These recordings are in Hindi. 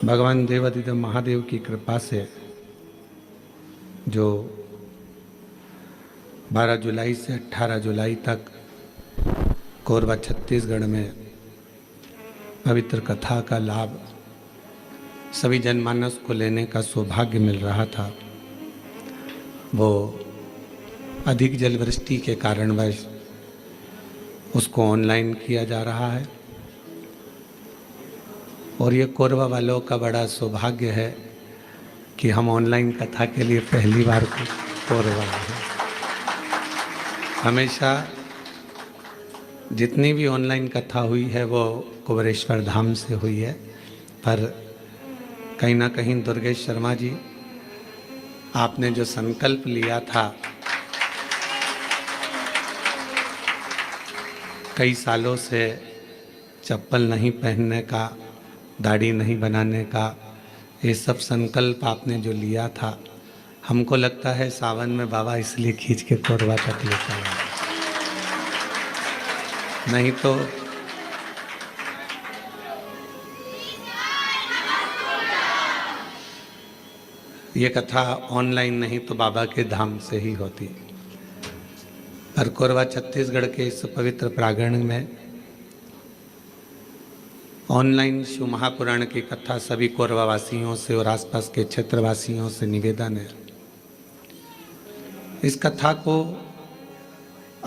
भगवान देवाधिदेव महादेव की कृपा से जो 12 जुलाई से 18 जुलाई तक कोरबा छत्तीसगढ़ में पवित्र कथा का लाभ सभी जनमानस को लेने का सौभाग्य मिल रहा था, वो अधिक जलवृष्टि के कारणवश उसको ऑनलाइन किया जा रहा है। और ये कोरबा वालों का बड़ा सौभाग्य है कि हम ऑनलाइन कथा के लिए पहली बार कोरबा हैं। हमेशा जितनी भी ऑनलाइन कथा हुई है वो कुबेरेश्वर धाम से हुई है, पर कहीं ना कहीं दुर्गेश शर्मा जी, आपने जो संकल्प लिया था कई सालों से चप्पल नहीं पहनने का, दाढ़ी नहीं बनाने का, ये सब संकल्प आपने जो लिया था, हमको लगता है सावन में बाबा इसलिए खींच के कोरबा तक लेकर आए, नहीं तो ये कथा ऑनलाइन नहीं तो बाबा के धाम से ही होती। पर कोरबा छत्तीसगढ़ के इस पवित्र प्रांगण में ऑनलाइन शिव महापुराण की कथा सभी कोरबा वासियों से और आसपास के क्षेत्रवासियों से निवेदन है, इस कथा को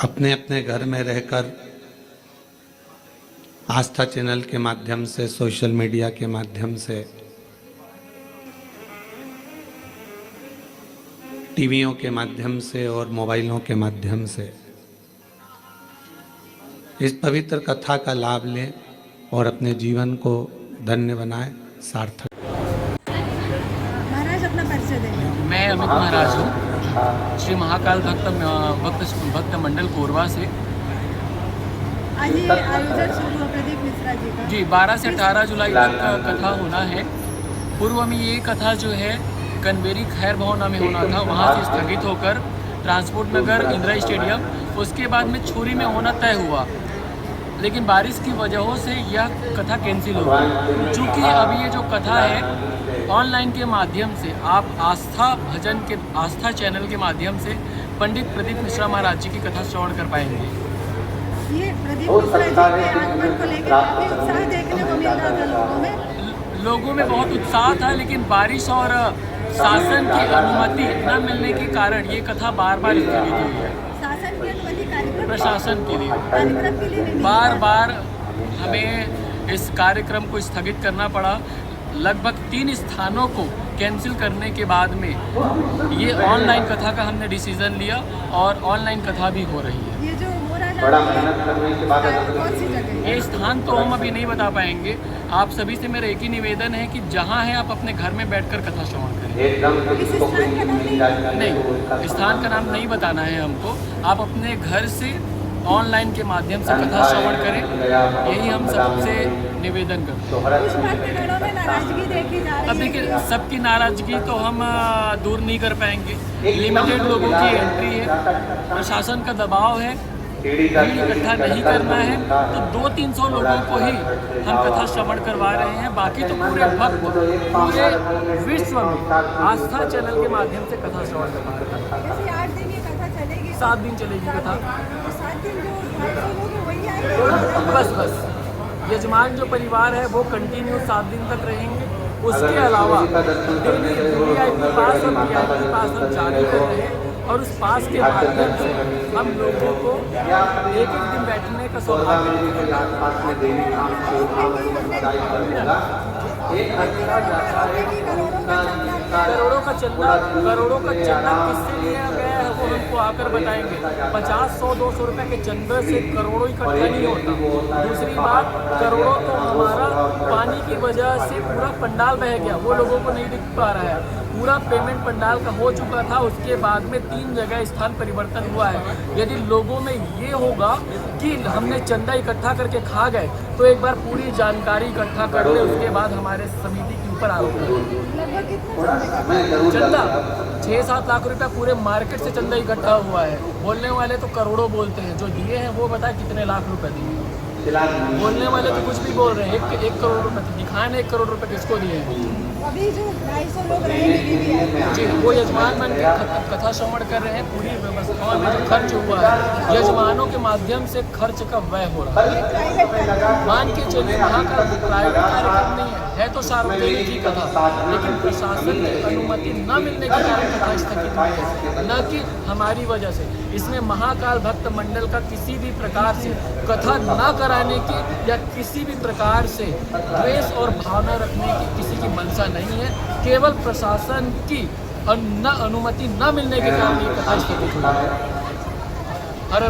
अपने अपने घर में रहकर आस्था चैनल के माध्यम से, सोशल मीडिया के माध्यम से, टीवियों के माध्यम से और मोबाइलों के माध्यम से इस पवित्र कथा का लाभ लें और अपने जीवन को धन्य बनाएं, सार्थक। महाराज अपना परिचय देंगे। मैं अमित महाराज हूँ, श्री महाकाल भक्त मंडल कोरबा से। आज ये आयोजन शुरू हुआ प्रदीप मिश्रा जी का। जी, 12 से 18 जुलाई तक कथा होना है। पूर्व में ये कथा जो है कनबेरी खैर भवना में होना था, वहाँ से स्थगित होकर ट्रांसपोर्ट नगर इंदिरा स्टेडियम, उसके बाद में छोरी में होना तय हुआ, लेकिन बारिश की वजहों से यह कथा कैंसिल हो गई। चूँकि अभी ये जो कथा है ऑनलाइन के माध्यम से, आप आस्था चैनल के माध्यम से पंडित प्रदीप मिश्रा महाराज जी की कथा श्रवण कर पाएंगे। ये प्रदीप मिश्रा जी के आगमन को लेकर काफी उत्साह देखने को मिल रहा था लोगों में बहुत उत्साह था, लेकिन बारिश और शासन की अनुमति न मिलने के कारण ये कथा बार बार स्थगित हुई है। शासन की अनुमति प्रशासन के कार्यक्रम के लिए बार बार हमें इस कार्यक्रम को स्थगित करना पड़ा। लगभग 3 स्थानों को कैंसिल करने के बाद में ये ऑनलाइन कथा का हमने डिसीजन लिया और ऑनलाइन कथा भी हो रही है। ये जो हो रहा है कौन सी जगह? ये स्थान तो हम अभी नहीं बता पाएंगे। आप सभी से मेरा एक ही निवेदन है कि जहाँ है आप अपने घर में बैठकर कथा श्रवण करें। इस स्थान का नाम नहीं, स्थान का नाम नहीं बताना है हमको। आप अपने घर से ऑनलाइन के माध्यम से कथा श्रवण करें, यही हम सबसे निवेदन करते हैं। नाराजगी देखी जा रही है। अब देखिए, सबकी नाराजगी तो हम दूर नहीं कर पाएंगे। लिमिटेड लोगों की एंट्री है, प्रशासन का दबाव है, भीड़ इकट्ठा नहीं करना है, तो 200-300 लोगों को ही हम कथा श्रवण करवा रहे हैं। बाकी तो पूरे भक्त पूरे विश्व में आस्था चैनल के माध्यम से कथा श्रवण करवा रहे हैं। 8 दिन ये कथा चलेगी? 7 दिन चलेगी कथा। 7 दिन जो लोग वही आएंगे? बस यजमान जो परिवार है वो कंटिन्यू 7 दिन तक रहेंगे। उसके अलावा डेली VIP पास और VIP पास हम जारी कर रहे हैं, और उस पास के माध्यम से हम लोगों को एक दिन बैठने का सौभाग्य करोड़ों का चंदा किससे लिया गया है वो हमको आकर बताएंगे। 50, 100, 200 रुपए के चंदे से करोड़ों इकट्ठा नहीं होता। दूसरी बात, करोड़ों तो हमारा पानी की वजह से पूरा पंडाल बह गया, वो लोगों को नहीं दिख पा रहा है। पूरा पेमेंट पंडाल का हो चुका था, उसके बाद में 3 जगह स्थान परिवर्तन हुआ है। यदि लोगों में ये होगा कि हमने चंदा इकट्ठा करके खा गए, तो एक बार पूरी जानकारी इकट्ठा कर ले, उसके बाद हमारे समिति के ऊपर आरोप चंदा 6-7 लाख रुपया पूरे मार्केट से चंदा इकट्ठा हुआ है। बोलने वाले तो करोड़ों बोलते हैं, जो दिए हैं वो बताए कितने लाख रुपए दिए। बोलने वाले तो कुछ भी बोल रहे हैं। एक करोड़ रुपए दिखाए, 1 करोड़ रुपए किसको दिए हैं? अभी जो 250 लोग रहेंगे BBI जी, वो यजमान बन के कथा श्रवण कर रहे हैं। पूरी व्यवस्थाओं में जो खर्च हुआ है, यजमानों के माध्यम से खर्च का व्यय हो रहा है। प्राइवेट मान के चलिए वहाँ का प्राइवेट कार्यक्रम नहीं है तो सार्वजनिक ही कथा, लेकिन प्रशासन की अनुमति न मिलने के कारण कथा स्थगित हुई है, न कि हमारी वजह से। इसमें महाकाल भक्त मंडल का किसी भी प्रकार से कथा न कराने की या किसी भी प्रकार से द्वेष और भावना रखने की किसी की मंशा नहीं है। केवल प्रशासन की अनुमति न मिलने के कारण ये कथा स्थगित हुई है। हर